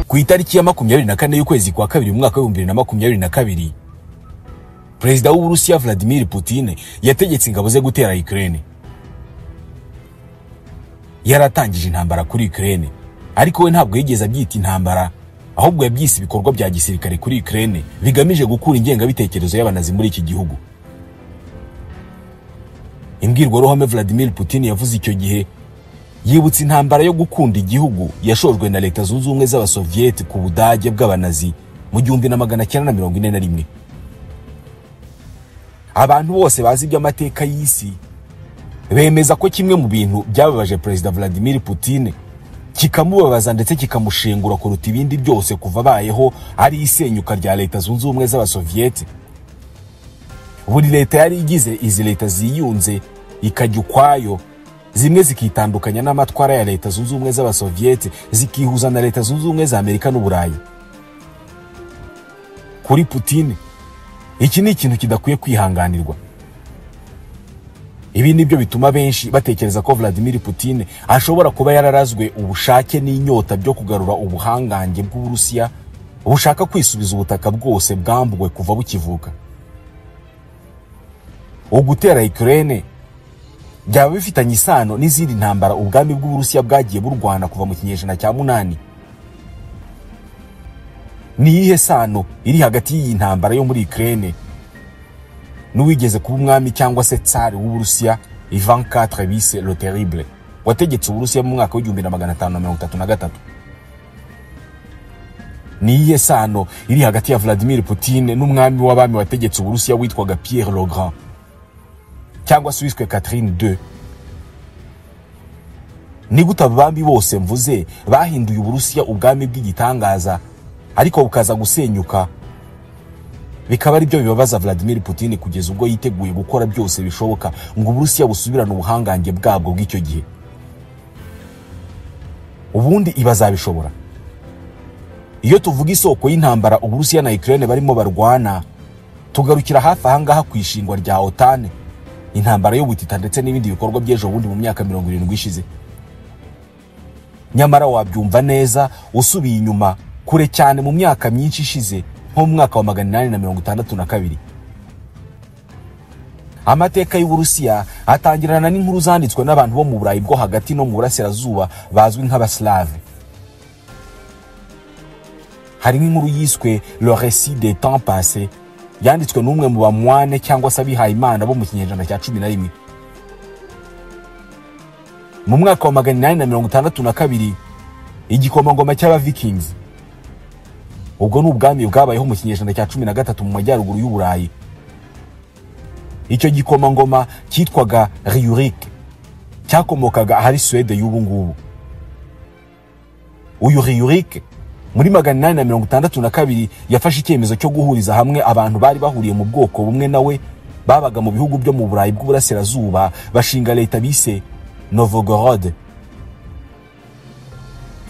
Ku itariki ya 24 y'ukwezi kwa kabiri mu mwaka wa 2022, Perezida w'Uburusiya Vladimir Putin yategetse ingabo ze gutera Ukraine. Yaratangije intambara kuri Ukraine, ariko we ntabwo yigeze abyita intambara, ahubwo yabyise ibikorwa bya gisirikare kuri Ukraine bigamije gukura ingengabitekerezo y'abanazi muri iki gihugu. Imbwirwaruhame Vladimir Putin yavuze icyo gihe yibutse intambara yo gukunda igihugu yashojwe na Leta Zunze Ubumwe z'Abasovieti ku Budage bw'abanazi mu 1941. Abantu bose bazi by'amateka y'isi bemeza ko kimwe mu bintu byababaje Perezida Vladimir Putin kikamubabaza ndetse kikamushengura kuruta ibindi byose kuva bayeho ari isenyuka rya Leta Zunze Ubumwe z'Abasovieti. Buri leta yari igize izi leta ziyunze ikajya ukwayo, zimwe zikitandukanya n'amatwara ya Leta Zunze Ubumwe z'Abasovieti zikihuza na Leta Zunze Ubumwe za Amerika n'Uburayi. Kuri Putin iki ni ikintu kidakwiye kwihanganirwa. Ibi nibyo bituma benshi batekereza ko Vladimir Putin ashobora kuba yararazwe ubushake n'inyota byo kugarura ubuhangange bw'Uburusiya bushaka kwisubiza ubutaka bwose bwambuwe kuva bukivuka. Ugutera Ukraine byaba bifitanye isano n'izindi ntambara ubwami bw'Uburusiya bwagiye burwana kuva mu kinyejana cya 8. Ni iyihe sano iri hagati y'iyi ntambara yo muri Ukraine n'uwigeze kuba umwami cyangwa se tsari w'Uburusiya Ivan IV bise Le Terrible wategetse Uburusiya mu mwaka wa 1533? Ni iyihe sano iri hagati ya Vladimir Putin n'umwami w'abami wategetse Uburusiya witwaga Pierre le Grand cyangwa se wiswe Catherine II? Ni gute abami bose mvuze bahinduye Uburusiya ubwami bw'igitangaza ariko bukaza gusenyuka, bikaba ari byo bibabaza Vladimir Putin kugeza ubwo yiteguye gukora byose bishoboka ngo Uburusiya busubirane ubuhangange bwabwo bw'icyo gihe? Ubundi ibazabishobora? Iyo tuvuga isoko y'intambara Uburusiya na Ukraine barimo barwana, tugarukira hafi ahangaha kwishingwa rya OTAN, intambara y'ubutita ndetse n'ibindi bikorwa by'ejo bundi mu myaka 70 ishize. Nyamara wabyumva neza usubiye inyuma kure cyane mu myaka myinshi ishize, nko mu mwaka wa 1862. Amateka y'Uburusiya atangirana n'inkuru zanditswe n'abantu bo mu Burayi bwo hagati no mu Burasirazuba bazwi nk'Abaslave. Hari nk'inkuru yiswe Le Récit des Temps Passés yanditswe n'umwe mu bamwane cyangwa se abihayimana bo mu kinyejana cya 11. Mu mwaka wa 1862 igikomangoma cy'Abavikings, ubwo n'ubwami bwabayeho mu kinyejana cya 13 mu majyaruguru y'Uburayi. Icyo gikomangoma cyitwaga Rurik cyakomokaga ahari Swede y'ubu ngubu. Uyu Rurik muri 1862 yafashe icyemezo cyo guhuriza hamwe abantu bari bahuriye mu bwoko bumwe nawe babaga mu bihugu byo mu Burayi bw'Uburasirazuba, bashinga leta bise Novgorod.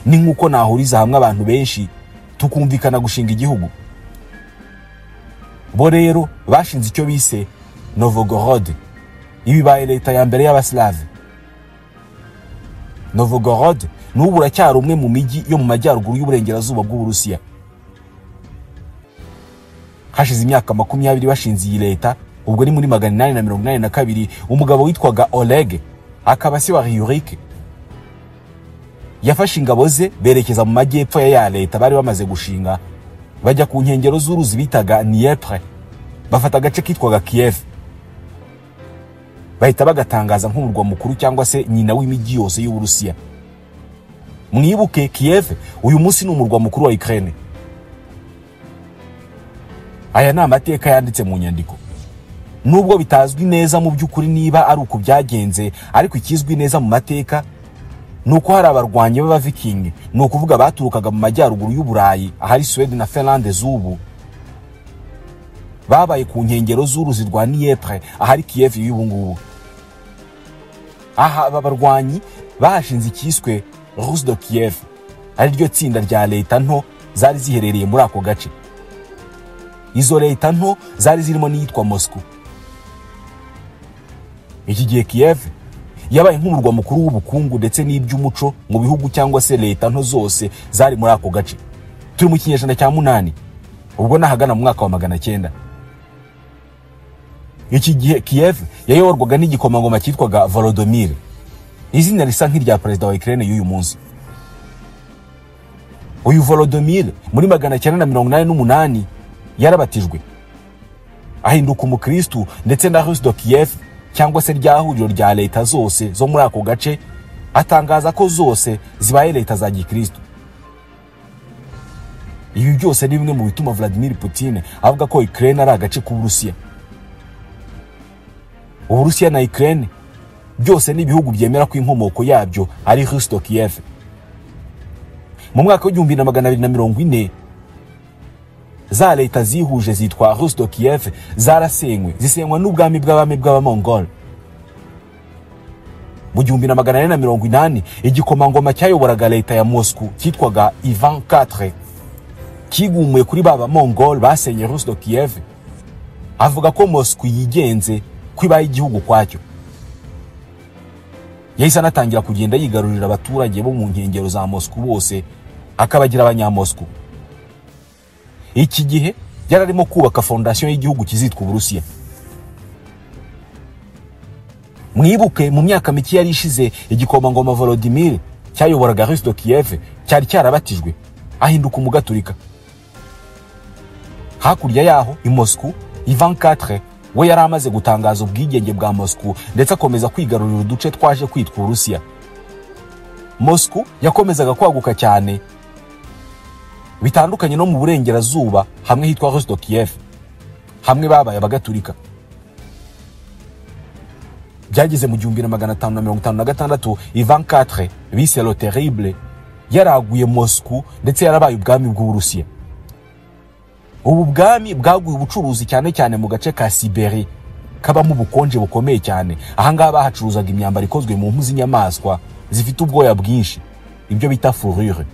Ni nkuko nahuriza hamwe abantu benshi tukumvikana gushinga igihugu. Bo rero bashinze icyo bise Novgorod, ibibaye leta ya mbere y'Abaslave. Novgorod n'ubu uracyari umwe mu migi yo mu majyaruguru y'uburengerazuba bw'Uburusiya. Hashize imyaka 20 bashinze iyi leta, ubwo ni muri 1882 umugabo witwaga Oleg, akaba se wa Rurik, yafashe ingabo ze berekeza mu majyepfo ya leta bari bamaze gushinga, bajya ku nkengero z'uruzi bitaga Dniepr, bafata agace kitwaga Kiev, bahita bagatangaza nk'umurwa mukuru cyangwa se nyina w'imigi yose y'Uburusiya. Mwibuke Kiev uyu munsi ni umurwa mukuru wa Ukraine. Aya ni amateka yanditse mu nyandiko, nubwo bitazwi neza mu by'ukuri niba ari uko byagenze, ariko ikizwi neza mu mateka nuko hari abarwanyi b'Abaviking, ni ukuvuga baturukaga mu majyaruguru y'Uburayi ahari Swede na Finland z'ubu, babaye ku nkengero z'uruzi rwa Dniepr ahari Kiev y'ubu ngubu. Aha aba barwanyi bashinze ikiswe Rus de Kiev, ari ryo tsinda rya leta nto zari ziherereye muri ako gace. Izo leta nto zari zirimo n'iyitwa Moscow. Iki gihe Kiev yabaye nk'umurwa mukuru w'ubukungu ndetse n'iby'umuco mu bihugu cyangwa se leta nto zose zari muri ako gace. turi mu kinyejana cya 8 ubwo nahagana mu mwaka wa 900. Iki gihe Kiev yayoborwaga n'igikomangoma cyitwaga Volodymyr, izina risa nk'irya perezida wa Ukraine y'uyu munsi. Uyu Volodymyr muri 988 yarabatijwe, ahinduka umukristu ndetse na Rus de Kiev cyangwa se rya huriro rya leta zose zo muri ako gace atangaza ko zose zibaye leta za gikristu. Ibi byose ni bimwe mu bituma Vladimir Putin avuga ko Ukraine ari agace k'Uburusiya. Uburusiya na Ukraine byose ni ibihugu byemera ko inkomoko yabyo ari Rus de Kiev. Mu mwaka wa 1240 za leta zihuje zitwa Rus de Kiev zarasenywe, zisenywa n'ubwami bw'abami bw'Abamongol. Mu 1480 igikomangoma cyayoboraga leta ya Moscow cyitwaga Ivan IV kigumuye kuri baba Mongol basenye Rus de Kiev, avuga ko Moscow yigenze kwibaye igihugu kwacyo. Yahise anatangira kugenda yigarurira abaturage bo mu nkengero za Moscow bose akabagira abanyamoscow. Iki gihe yararimo kubaka fondation y'igihugu kizitwa Uburusiya. Mwibuke mu myaka mike yari ishize igikomangoma Volodymyr cyayoboraga Rus de Kiev cyari cyarabatijwe ahinduka umugaturika. Hakurya yaho i Moscow Ivan IV we yari amaze gutangaza ubwigenge bwa Moscow ndetse akomeza kwigarurira uduce twaje kwitwa Uburusiya. Moscow yakomezaga kwaguka cyane bitandukanye no mu burengerazuba hamwe hitwa Rus de Kiev, hamwe babaye abagatulika. Byageze mu 1556 Ivan IV bise le Terrible yaraguye Moscow ndetse yarabaye ubwami bw'Uburusiya. Ubu bwami bwaguye ubucuruzi cyane cyane mu gace ka Siberia kabamo ubukonje bukomeye cyane. Ahangaha bahacuruzaga imyambaro ikozwe mu mpu z'inyamaswa zifite ubwoya bwinshi, ibyo bita fourrure.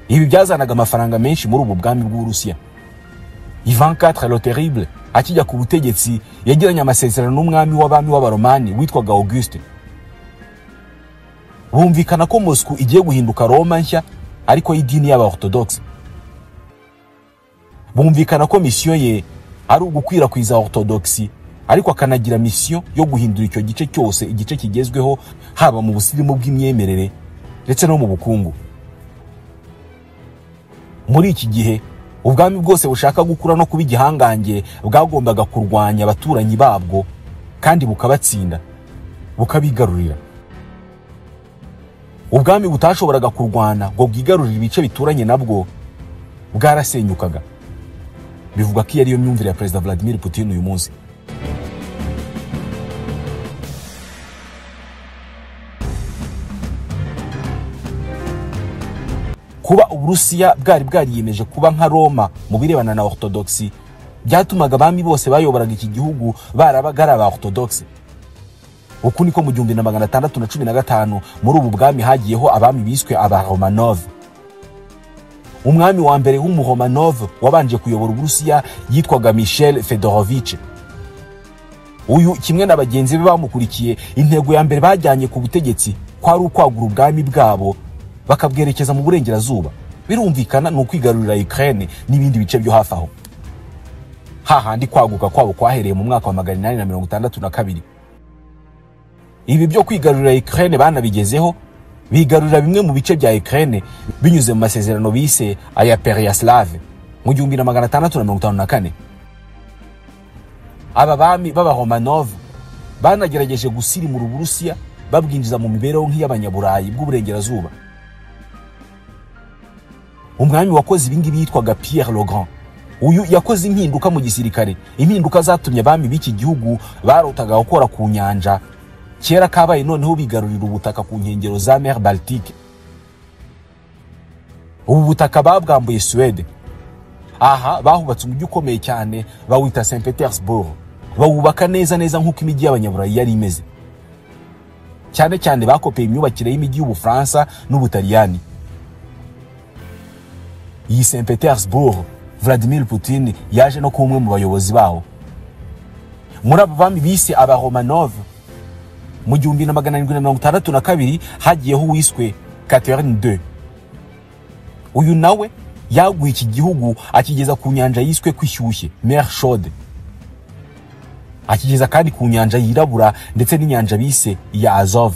Ibi byazanaga amafaranga menshi muri ubu bwami bw'Uburusiya. Ivan IV le Terrible akijya ku butegetsi yagiranye amasezerano n'umwami w'abami w'Abaromani witwaga Auguste. Bumvikana ko Moscow igiye guhinduka Roma nshya ariko y'idini y'Abaorthodoxe. Bumvikana ko mission ye ari ugukwirakwiza Orthodoxy ariko akanagira mission yo guhindura icyo gice cyose igice kigezweho haba mu busirimu bw'imyemerere ndetse no mu bukungu. Muri iki gihe ubwami bwose bushaka gukura no kuba igihangange bwagombaga kurwanya abaturanyi babwo kandi bukabatsinda bukabigarurira. Ubwami butashoboraga kurwana ngo bwigarurire ibice bituranye nabwo bwarasenyukaga. Bivuga ko yari yo myumvire ya President Vladimir Putin uyu munsi. Kuba Uburusiya bwari bwariyemeje kuba nka Roma mu birebana na Orthodoxy byatumaga abami bose bayoboraga iki gihugu barabaga ari aba-Orthodoxe. Uku niko mu 1615 muri ubu bwami hagiyeho abami biswe aba Romanov. Umwami wa mbere w'umuromanov wabanje kuyobora Uburusiya yitwaga Michail Fedorovich. Uyu kimwe na bagenzi be bamukurikiye intego ya mbere bajyanye ku butegetsi kwari ukwagura ubwami bwabo bakabwerekeza mu burengerazuba. Birumvikana no kwigarurira Ukraine n'ibindi bice byo hafi aho. Hahandi kwaguka kwabo kwahereye mu mwaka wa 862. Ibi byo kwigarurira Ukraine banabigezeho, bigarurira bimwe mu bice bya Ukraine binyuze mu masezerano bise aya Pereyaslav mu 1654. Aba bami baba Romanov banagerageje gusirimura Uburusiya babwinjiza mu mibereho nk'iy'abanyaburayi bw'uburengerazuba. Umwami wakoze ibingibi yitwaga Pierre le Grand. Uyu yakoze impinduka mu gisirikare, impinduka zatumye abami b'iki gihugu barotaga gukora ku nyanja kera kabaye noneho bigarurira ubutaka ku nkengero za Mer Baltique. Ubu butaka babwambuye Suède. Aha bahubatse umujyi ukomeye cyane bawita Saint Petersburg. Bawubaka neza nk'uko imijyi y'abanyaburayi yari imeze. Cyane cyane bakopeye imyubakire y'imijyi y'Ubufaransa n'Ubutaliyani. Iyi Saint Petersburg Vladimir Putin yaje no kumwe mu bayobozi bawo. Muri abo bami bise aba Romanov mu 1762 hagiyeho wiswe Catherine II. uyu nawe yaguye iki gihugu akigeza ku nyanja yiswe kwishyushye Mer Chaude, akigeza kandi ku nyanja yirabura ndetse n'inyanja bise ya Azov.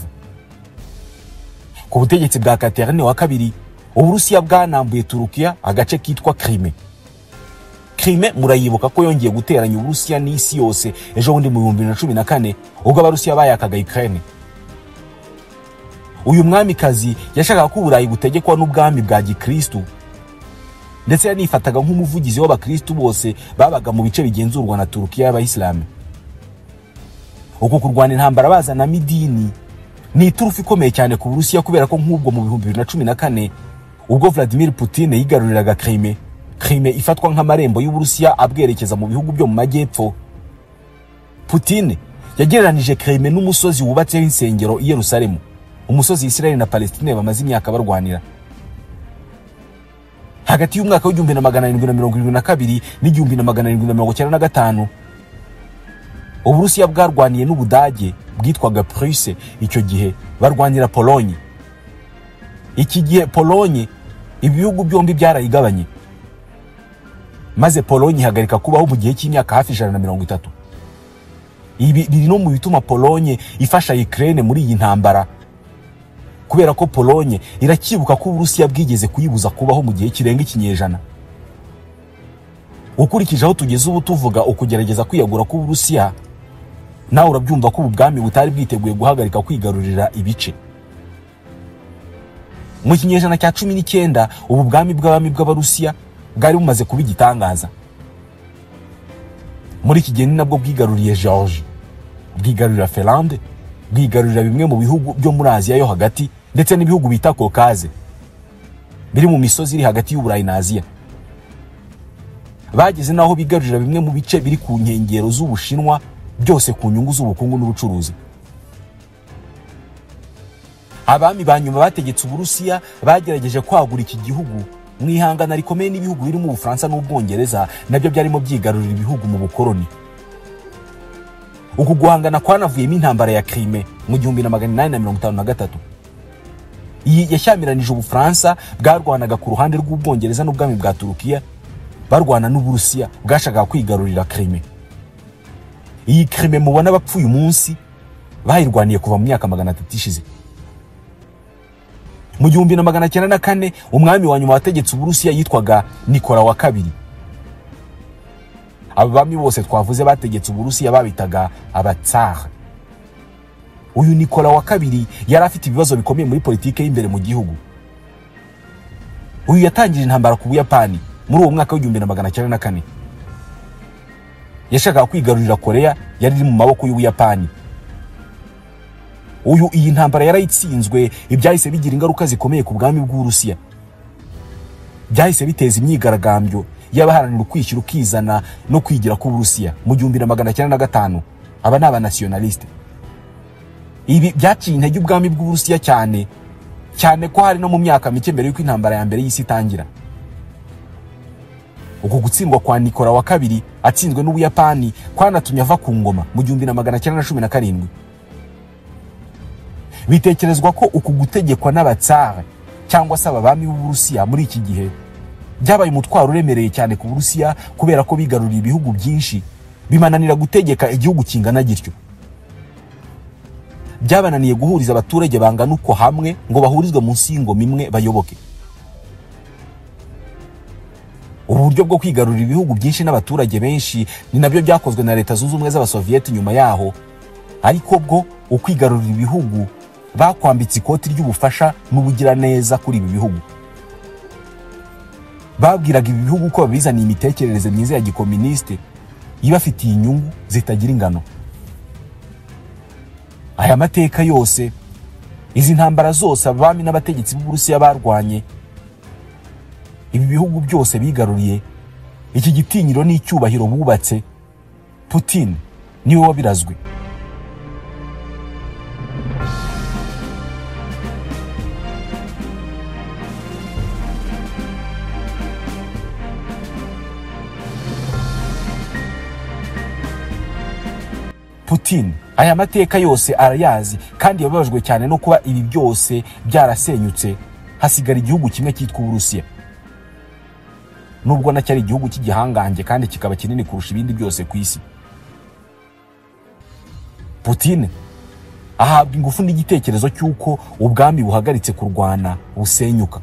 Ku butegetsi bwa Catherine wa kabiri, Uburusiya bwanambuye Turukiya agace kitwa Crimea. Crimea murayibuka ko yongeye guteranya Uburusiya n'isi yose ejo bundi mu 2014 ubwo Abarusiya bayakaga Ukraine. Uyu mwamikazi yashakaga ko Uburayi butegekwa n'ubwami bwa Gikristo, ndetse yanifataga nk'umuvugizi w'abakristo bose babaga mu bice bigenzurwa na Turukiya y'Abayisilamu. Uko kurwana intambara bazana midini ni iturufu ikomeye cyane ku Burusiya, kubera ko nk'ubwo mu 2014 ubwo Vladimir Putin yigaruriraga Crimea ifatwa nk'amarembo y'Uburusiya abwerekeza mu bihugu byo mu majyepfo. Putin yagereranije Crimea n'umusozi wubatseho insengero i Yerusalemu, umusozi Israel na Palestine bamaze imyaka barwanira. Hagati y'umwaka wa 1772 n'1795 Uburusiya bwarwaniye n'Ubudage bwitwaga Prusse icyo gihe barwanira Polonye. Iki gihe Polonye ibihugu byombi byarayigabanye, maze Polonye ihagarika kubaho mu gihe cy'imyaka hafi 130. Ibi biri no mu bituma Polonye ifasha Ukraine muri iyi ntambara, kubera ko Polonye irakibuka ko Uburusiya bwigeze kuyibuza kubaho mu gihe kirenga ikinyejana. Ukurikije aho tugeze ubu tuvuga ukugerageza kwiyagura ku Burusiya, nawe urabyumva ko ubwami butari bwiteguye guhagarika kwigarurira ibice. Mu kinyejana cya 19 ubu bwami bw'abami bw'Abarusiya bwari bumaze kuba igitangaza. Muri iki gihe nabwo bwigaruriye Georgia, bwigarurira Finland, bwigarurira bimwe mu bihugu byo muri Aziya yo hagati ndetse n'ibihugu bita Caucase biri mu misozi iri hagati y'Uburayi na Aziya. Bageze naho bigarurira bimwe mu bice biri ku nkengero z'Ubushinwa, byose ku nyungu z'ubukungu n'ubucuruzi. Abami banyuma bategetse Uburusiya bagerageje kwagura iki gihugu mu ihangana rikomeye n'ibihugu biri mu Bufaransa n'Ubwongereza nabyo byarimo byigarurira ibihugu mu bukoroni. Uku guhangana kwanavuyemo intambara ya Crimea mu 1853. Iyi yashyamiranyije Ubufaransa bwarwanaga ku ruhande rw'Ubwongereza n'ubwami bwa Turukiya, barwana n'Uburusiya bwashakaga kwigarurira Crimea. Iyi Crimea mubona bapfuye umunsi bayirwaniye kuva mu myaka 300 ishize. Mu 1904 umwami wa nyuma wategetse Uburusiya yitwaga Nikola wa kabiri. Aba bami bose twavuze bategetse Uburusiya babitaga abatsar. Uyu Nikola wa kabiri yari afite ibibazo bikomeye muri politike y'imbere mu gihugu. Uyu yatangije intambara ku Buyapani muri uwo mwaka wa 1904. Yashakaga kwigarurira Korea yari iri mu maboko y'Ubuyapani. Uyu iyi ntambara yarayitsinzwe, ibyahise bigira ingaruka zikomeye ku bwami bw'Uburusiya. Byahise biteza imyigaragambyo y'abaharanira ukwishyira ukizana no kwigira ku Burusiya mu 1905. Aba ni abanationaliste. Ibi byaciye intege ubwami bw'Uburusiya cyane ko hari no mu myaka mike mbere y'uko intambara ya mbere y'isi itangira. Uko gutsindwa kwa Nikola wa kabiri atsinzwe n'Ubuyapani kwanatumye ava ku ngoma mu 1917. Bitekerezwa ko uku gutegekwa n'abatsare cyangwa se abami b'Uburusiya muri iki gihe byabaye umutwaro uremereye cyane ku Burusiya, kubera ko bigaruriye ibihugu byinshi bimananira gutegeka igihugu kingana gityo. Byabananiye guhuriza abaturage bangana uko hamwe ngo bahurizwe munsi y'ingoma imwe bayoboke. Uburyo bwo kwigarurira ibihugu byinshi n'abaturage benshi ni nabyo byakozwe na Leta Zunze Ubumwe z'Abasovieti nyuma yaho, ariko bwo ukwigarurira ibihugu bakwambitse ikoti ry'ubufasha n'ubugira neza kuri ibi bihugu. Babwiraga ibi bihugu ko babizaniye imitekerereze myiza ya gikomuniste ibafitiye inyungu zitagira ingano. Aya mateka yose, izi ntambara zose abami n'abategetsi b'Uburusiya barwanye, ibi bihugu byose bigaruriye, iki gitinyiro n'icyubahiro bubatse, Putin niwe wabirazwe. Putin aya mateka yose arayazi, kandi yababajwe cyane no kuba ibi byose byarasenyutse hasigara igihugu kimwe cyitwa Uburusiya. nubwo nacyo ari igihugu cy'igihangange kandi kikaba kinini kurusha ibindi byose ku isi. Putin ahabwa ingufu n'igitekerezo cy'uko ubwami buhagaritse kurwana busenyuka.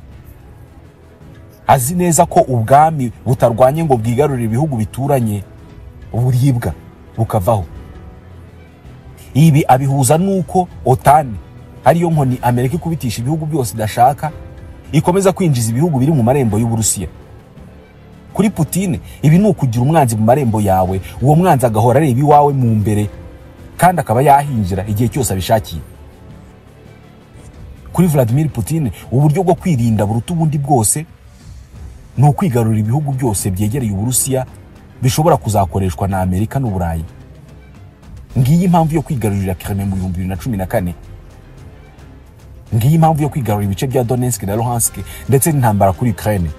Azi neza ko ubwami butarwanye ngo bwigarurire ibihugu bituranye buribwa bukavaho. Ibi abihuza nuko OTAN ariyo nkoni Amerika ikubitisha ibihugu byose idashaka, ikomeza kwinjiza ibihugu biri mu marembo y'Uburusiya. Kuri Putin ibi ni ukugira umwanzi mu marembo yawe, uwo mwanzi agahora areba iwawe mu mbere kandi akaba yahinjira igihe cyose abishakiye. Kuri Vladimir Putin uburyo bwo kwirinda buruta ubundi bwose ni ukwigarurira ibihugu byose byegereye Uburusiya bishobora kuzakoreshwa na Amerika n'Uburayi. Ngiyi impamvu yo kwigarurira Crimea mu 2014. Ngiyi impamvu yo kwigarurira ibice bya Donetsk na Luhansk ndetse n'intambara kuri Ukraine.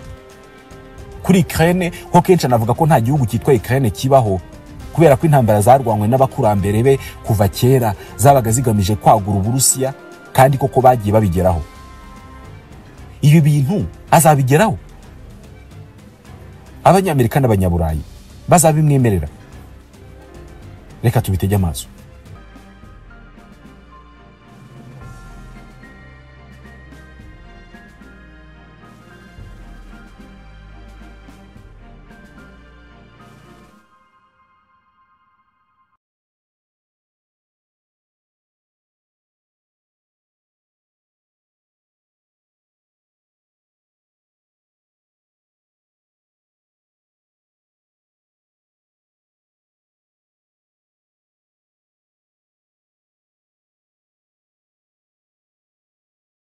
Kuri Ukraine ho kenshi anavuga ko nta gihugu cyitwa Ukraine kibaho kubera ko intambara zarwanywe n'abakurambere be kuva kera zabaga zigamije kwagura Uburusiya kandi koko bagiye babigeraho. Ibi bintu azabigeraho? Abanyamerika n'Abanyaburayi bazabimwemerera? Reka tubitege amaso.